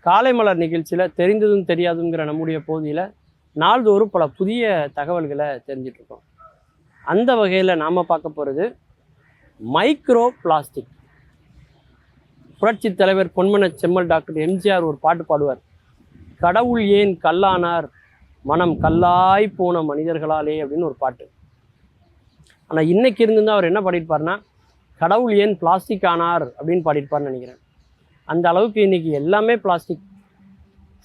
காலை மலர் நிகழ்ச்சியில் தெரிந்ததும் தெரியாதுங்கிற நம்முடைய பகுதியில் நாள்தோறும் பல புதிய தகவல்களை தெரிஞ்சிட்ருக்கோம். அந்த வகையில் நாம் பார்க்க போகிறது மைக்ரோ பிளாஸ்டிக். புரட்சி தலைவர் பொன்மன செம்மல் டாக்டர் எம்ஜிஆர் ஒரு பாட்டு பாடுவார், கடவுள் ஏன் கல்லானார் மனம் கல்லாய் போன மனிதர்களாலே அப்படின்னு ஒரு பாட்டு. ஆனால் இன்னைக்கு இருந்துதான் அவர் என்ன பாடியிருப்பார்னா, கடவுள் ஏன் பிளாஸ்டிக் ஆனார் அப்படின்னு பாடியிருப்பார்னு நினைக்கிறேன். அந்த அளவுக்கு இன்றைக்கி எல்லாமே பிளாஸ்டிக்.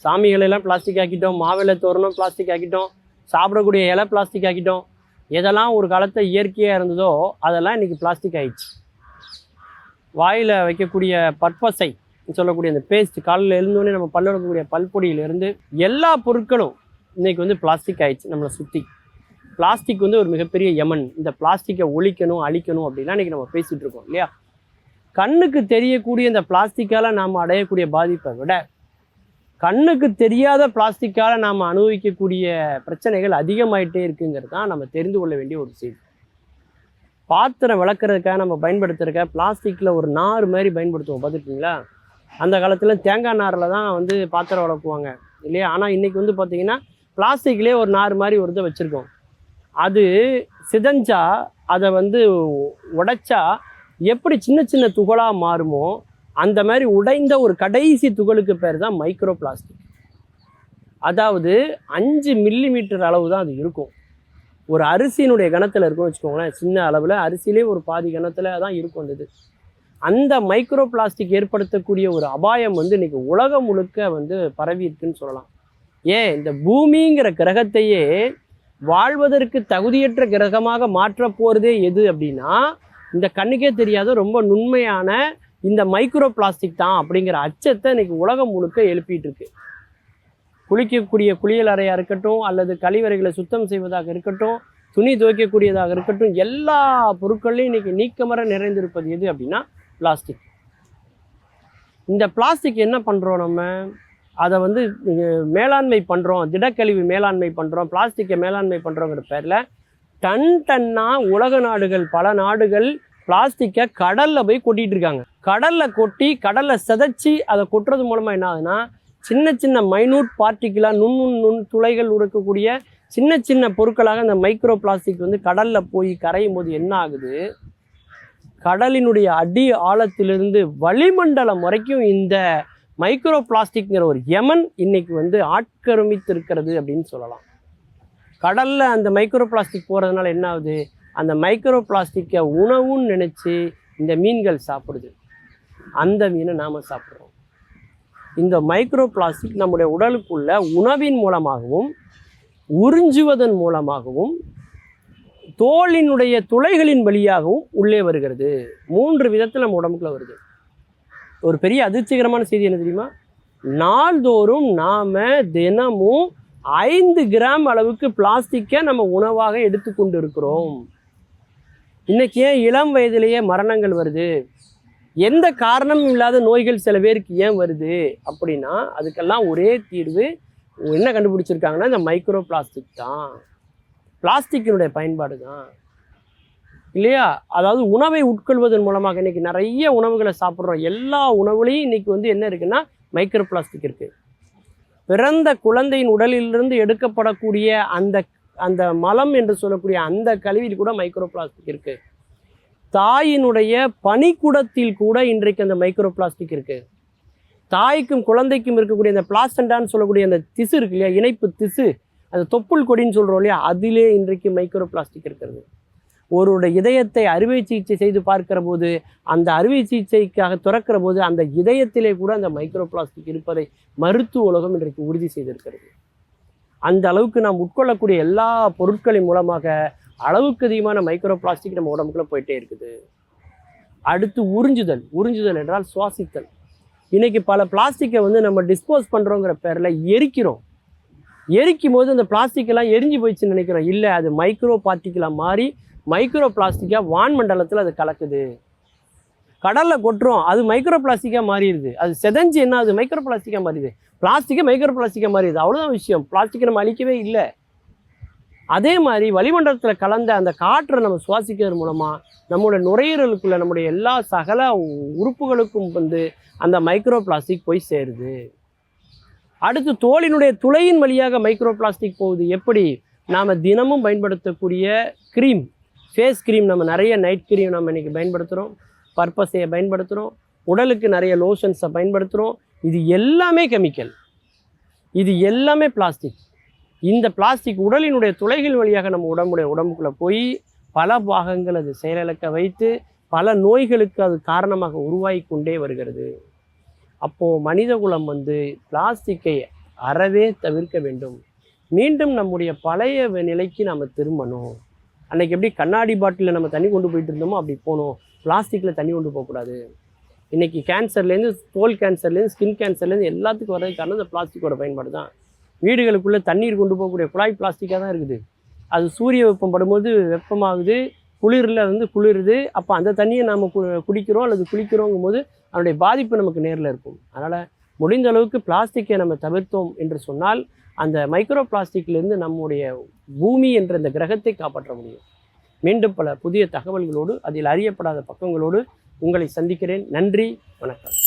சாமிகளெல்லாம் பிளாஸ்டிக் ஆக்கிட்டோம், மாவிலை தோரணம் பிளாஸ்டிக் ஆக்கிட்டோம், சாப்பிடக்கூடிய இலை பிளாஸ்டிக் ஆக்கிட்டோம். எதெல்லாம் ஒரு காலத்தை இயற்கையாக இருந்ததோ அதெல்லாம் இன்றைக்கி பிளாஸ்டிக் ஆகிடுச்சு. வாயில் வைக்கக்கூடிய பற்பசை சொல்லக்கூடிய அந்த பேஸ்ட், காலையில் எழுந்தோடனே நம்ம பல்ல வைக்கக்கூடிய பல்பொடியிலேருந்து எல்லா பொருட்களும் இன்றைக்கி வந்து பிளாஸ்டிக் ஆகிடுச்சு. நம்மளை சுற்றி பிளாஸ்டிக் வந்து ஒரு மிகப்பெரிய யமன். இந்த பிளாஸ்டிக்கை ஒழிக்கணும் அழிக்கணும் அப்படின்னா இன்றைக்கி நம்ம பேசிகிட்டு இருக்கோம் இல்லையா. கண்ணுக்கு தெரியக்கூடிய இந்த பிளாஸ்டிக்கால் நாம் அடையக்கூடிய பாதிப்பை விட கண்ணுக்கு தெரியாத பிளாஸ்டிக்கால் நாம் அனுபவிக்கக்கூடிய பிரச்சனைகள் அதிகமாயிட்டே இருக்குங்கிறது தான் நம்ம தெரிந்து கொள்ள வேண்டிய ஒரு செய்தி. பாத்திரம் விளக்குறதுக்காக நம்ம பயன்படுத்துறதுக்காக பிளாஸ்டிக்கில் ஒரு நார் மாதிரி பயன்படுத்துவோம், பார்த்துருக்கீங்களா? அந்த காலத்தில் தேங்காய் நாரில் தான் வந்து பாத்திரம் விளக்குவாங்க இல்லையா. ஆனால் இன்றைக்கி வந்து பார்த்திங்கன்னா பிளாஸ்டிக்லேயே ஒரு நார் மாதிரி ஒரு இதை வச்சுருக்கோம். அது சிதைஞ்சா அதை வந்து உடைச்சா எப்படி சின்ன சின்ன துகளாக மாறுமோ அந்த மாதிரி உடைந்த ஒரு கடைசி துகளுக்கு பேர் தான் மைக்ரோ பிளாஸ்டிக். அதாவது 5 மில்லிமீட்டர் அளவு தான் அது இருக்கும். ஒரு அரிசியினுடைய கணத்தில் இருக்கும்னு வச்சுக்கோங்களேன். சின்ன அளவில் அரிசியிலே ஒரு பாதி கணத்தில் தான் இருக்கும் அந்த இது. அந்த மைக்ரோ பிளாஸ்டிக் ஏற்படுத்தக்கூடிய ஒரு அபாயம் வந்து இன்றைக்கி உலகம் முழுக்க வந்து பரவி இருக்குன்னு சொல்லலாம். ஏன் இந்த பூமிங்கிற கிரகத்தையே வாழ்வதற்கு தகுதியற்ற கிரகமாக மாற்ற போகிறதே எது அப்படின்னா, இந்த கண்ணுக்கே தெரியாத ரொம்ப நுண்மையான இந்த மைக்ரோ பிளாஸ்டிக் தான் அப்படிங்கிற அச்சத்தை இன்னைக்கு உலகம் முழுக்க எழுப்பிட்டு இருக்கு. குளிக்கக்கூடிய குளியல் அறையாக இருக்கட்டும், அல்லது கழிவறைகளை சுத்தம் செய்வதாக இருக்கட்டும், துணி துவைக்கக்கூடியதாக இருக்கட்டும், எல்லா பொருட்களையும் இன்னைக்கு நீக்கமர நிறைந்திருப்பது எது அப்படின்னா பிளாஸ்டிக். இந்த பிளாஸ்டிக் என்ன பண்ணுறோம், நம்ம அதை வந்து மேலாண்மை பண்ணுறோம், திடக்கழிவு மேலாண்மை பண்ணுறோம், பிளாஸ்டிக்கை மேலாண்மை பண்ணுறோங்கிற பேரில் டன்னாக உலக நாடுகள், பல நாடுகள் பிளாஸ்டிக்கை கடலில் போய் கொட்டிகிட்டு இருக்காங்க. கடலில் கொட்டி கடலில் சிதைச்சி அதை கொட்டுறது மூலமாக என்ன ஆகுதுன்னா, சின்ன சின்ன மைனூட் பார்ட்டிக்கலாக நுண் துளைகள் இருக்கக்கூடிய சின்ன சின்ன பொருட்களாக இந்த மைக்ரோ பிளாஸ்டிக் வந்து கடலில் போய் கரையும் போது என்ன ஆகுது, கடலினுடைய அடி ஆழத்திலிருந்து வளிமண்டலம் வரைக்கும் இந்த மைக்ரோ பிளாஸ்டிக்ங்கிற ஒரு யமன் இன்னைக்கு வந்து ஆட்கரமித்து இருக்கிறது அப்படின்னு சொல்லலாம். கடலில் அந்த மைக்ரோ பிளாஸ்டிக் போகிறதுனால என்ன ஆகுது, அந்த மைக்ரோ பிளாஸ்டிக்கை உணவுன்னு நினச்சி இந்த மீன்கள் சாப்பிடுது. அந்த மீனை நாம் சாப்பிட்றோம். இந்த மைக்ரோ பிளாஸ்டிக் நம்முடைய உடலுக்குள்ள உணவின் மூலமாகவும் உறிஞ்சுவதன் மூலமாகவும் தோலினுடைய துளைகளின் வழியாகவும் உள்ளே வருகிறது. 3 விதத்தில் நம்ம உடம்புக்குள்ள வருது. ஒரு பெரிய அதிர்ச்சிகரமான செய்தி என்ன தெரியுமா, நாள்தோறும் நாம் தினமும் 5 கிராம் அளவுக்கு பிளாஸ்டிக்கை நம்ம உணவாக எடுத்துக்கொண்டு இருக்கிறோம். இன்னைக்கு ஏன் இளம் வயதிலேயே மரணங்கள் வருது, எந்த காரணமும் இல்லாத நோய்கள் சில பேருக்கு ஏன் வருது அப்படின்னா, அதுக்கெல்லாம் ஒரே தீர்வு என்ன கண்டுபிடிச்சிருக்காங்கன்னா இந்த மைக்ரோ பிளாஸ்டிக் தான், பிளாஸ்டிக்கினுடைய பயன்பாடு தான் இல்லையா. அதாவது உணவை உட்கொள்வதன் மூலமாக இன்றைக்கி நிறைய உணவுகளை சாப்பிட்றோம். எல்லா உணவுலையும் இன்றைக்கி வந்து என்ன இருக்குன்னா மைக்ரோ பிளாஸ்டிக் இருக்குது. பிறந்த குழந்தையின் உடலிலிருந்து எடுக்கப்படக்கூடிய அந்த மலம் என்று சொல்லக்கூடிய அந்த கழிவில் கூட மைக்ரோ பிளாஸ்டிக் இருக்குது. தாயினுடைய பனிக்குடத்தில் கூட இன்றைக்கு அந்த மைக்ரோ பிளாஸ்டிக் இருக்குது. தாய்க்கும் குழந்தைக்கும் இருக்கக்கூடிய அந்த பிளாசண்டான்னு சொல்லக்கூடிய அந்த திசு இருக்கு இல்லையா, இணைப்பு திசு, அந்த தொப்புள் கொடின்னு சொல்கிறோம் இல்லையா, அதிலே இன்றைக்கு மைக்ரோ பிளாஸ்டிக் இருக்கிறது. ஒருவருடைய இதயத்தை அறுவை சிகிச்சை செய்து பார்க்கிற போது, அந்த அறுவை சிகிச்சைக்காக துறக்கிற போது அந்த இதயத்திலே கூட அந்த மைக்ரோ பிளாஸ்டிக் இருப்பதை மருத்துவ உலகம் இன்றைக்கு உறுதி செய்திருக்கிறது. அந்த அளவுக்கு நாம் உட்கொள்ளக்கூடிய எல்லா பொருட்களின் மூலமாக அளவுக்கு அதிகமான மைக்ரோ பிளாஸ்டிக் நம்ம உடம்புக்குள்ள போயிட்டே இருக்குது. அடுத்து உறிஞ்சுதல் என்றால் சுவாசித்தல். இன்னைக்கு பல பிளாஸ்டிக்கை வந்து நம்ம டிஸ்போஸ் பண்ணுறோங்கிற பேரில் எரிக்கும் போது அந்த பிளாஸ்டிக்கெல்லாம் எரிஞ்சு போயிடுச்சுன்னு நினைக்கிறோம். இல்லை, அது மைக்ரோ பார்ட்டிக்கலாக மாறி மைக்ரோ பிளாஸ்டிக்காக வான்மண்டலத்தில் அது கலக்குது. கடலில் கொட்டுறோம், அது மைக்ரோ பிளாஸ்டிக்காக மாறிடுது. அது செதஞ்சு என்ன ஆகுது, மைக்ரோ பிளாஸ்டிக்காக மாறிடுது. பிளாஸ்டிக்கே மைக்ரோ பிளாஸ்டிக்காக மாறிடுது. அவ்வளோதான் விஷயம். பிளாஸ்டிக்கை நம்ம அழிக்கவே இல்லை. அதே மாதிரி வளிமண்டலத்தில் கலந்த அந்த காற்றை நம்ம சுவாசிக்கிறது மூலமாக நம்மளோட நுரையீரலுக்குள்ள நம்முடைய எல்லா சகல உறுப்புகளுக்கும் வந்து அந்த மைக்ரோ பிளாஸ்டிக் போய் சேருது. அடுத்து தோலினுடைய துளையின் வழியாக மைக்ரோ பிளாஸ்டிக் போகுது. எப்படி? நாம் தினமும் பயன்படுத்தக்கூடிய க்ரீம், ஃபேஸ் க்ரீம், நம்ம நிறைய நைட் க்ரீம் நம்ம இன்றைக்கி பயன்படுத்துகிறோம், பர்பஸையை பயன்படுத்துகிறோம், உடலுக்கு நிறைய லோஷன்ஸை பயன்படுத்துகிறோம். இது எல்லாமே கெமிக்கல், இது எல்லாமே பிளாஸ்டிக். இந்த பிளாஸ்டிக் உடலினுடைய துளைகள் வழியாக நம்ம உடம்புக்குள்ளே போய் பல பாகங்கள் அது செயலிழக்க வைத்து பல நோய்களுக்கு அது காரணமாக உருவாகி கொண்டே வருகிறது. அப்போது மனிதகுலம் பிளாஸ்டிக்கை அறவே தவிர்க்க வேண்டும். மீண்டும் நம்முடைய பழைய நிலைக்கு நம்ம திரும்பணும். அன்றைக்கி எப்படி கண்ணாடி பாட்டிலில் நம்ம தண்ணி கொண்டு போயிட்டு இருந்தோமோ அப்படி போகணும். பிளாஸ்டிக்கில் தண்ணி கொண்டு போகக்கூடாது. இன்றைக்கி கேன்சர்லேருந்து, தோல் கேன்சர்லேருந்து, ஸ்கின் கேன்சர்லேருந்து எல்லாத்துக்கும் வர்றதுக்கு காரணம் இந்த பிளாஸ்டிக்கோட பயன்பாடு தான். வீடுகளுக்குள்ளே தண்ணீர் கொண்டு போகக்கூடிய குழாய் பிளாஸ்டிக்காக தான் இருக்குது. அது சூரிய வெப்பம் படும்போது வெப்பமாகுது, குளிரில் குளிருது. அப்போ அந்த தண்ணியை நாம் குடிக்கிறோம் அல்லது குளிக்கிறோங்கும் போது அதனுடைய பாதிப்பு நமக்கு நேரில் இருக்கும். அதனால் முடிந்த அளவுக்கு பிளாஸ்டிக்கை நம்ம தவிர்த்தோம் என்று சொன்னால் அந்த மைக்ரோ பிளாஸ்டிக்லேருந்து நம்முடைய பூமி என்ற இந்த கிரகத்தை காப்பாற்ற முடியும். மீண்டும் பல புதிய தகவல்களோடு, அதில் அறியப்படாத பக்கங்களோடு உங்களை சந்திக்கிறேன். நன்றி, வணக்கம்.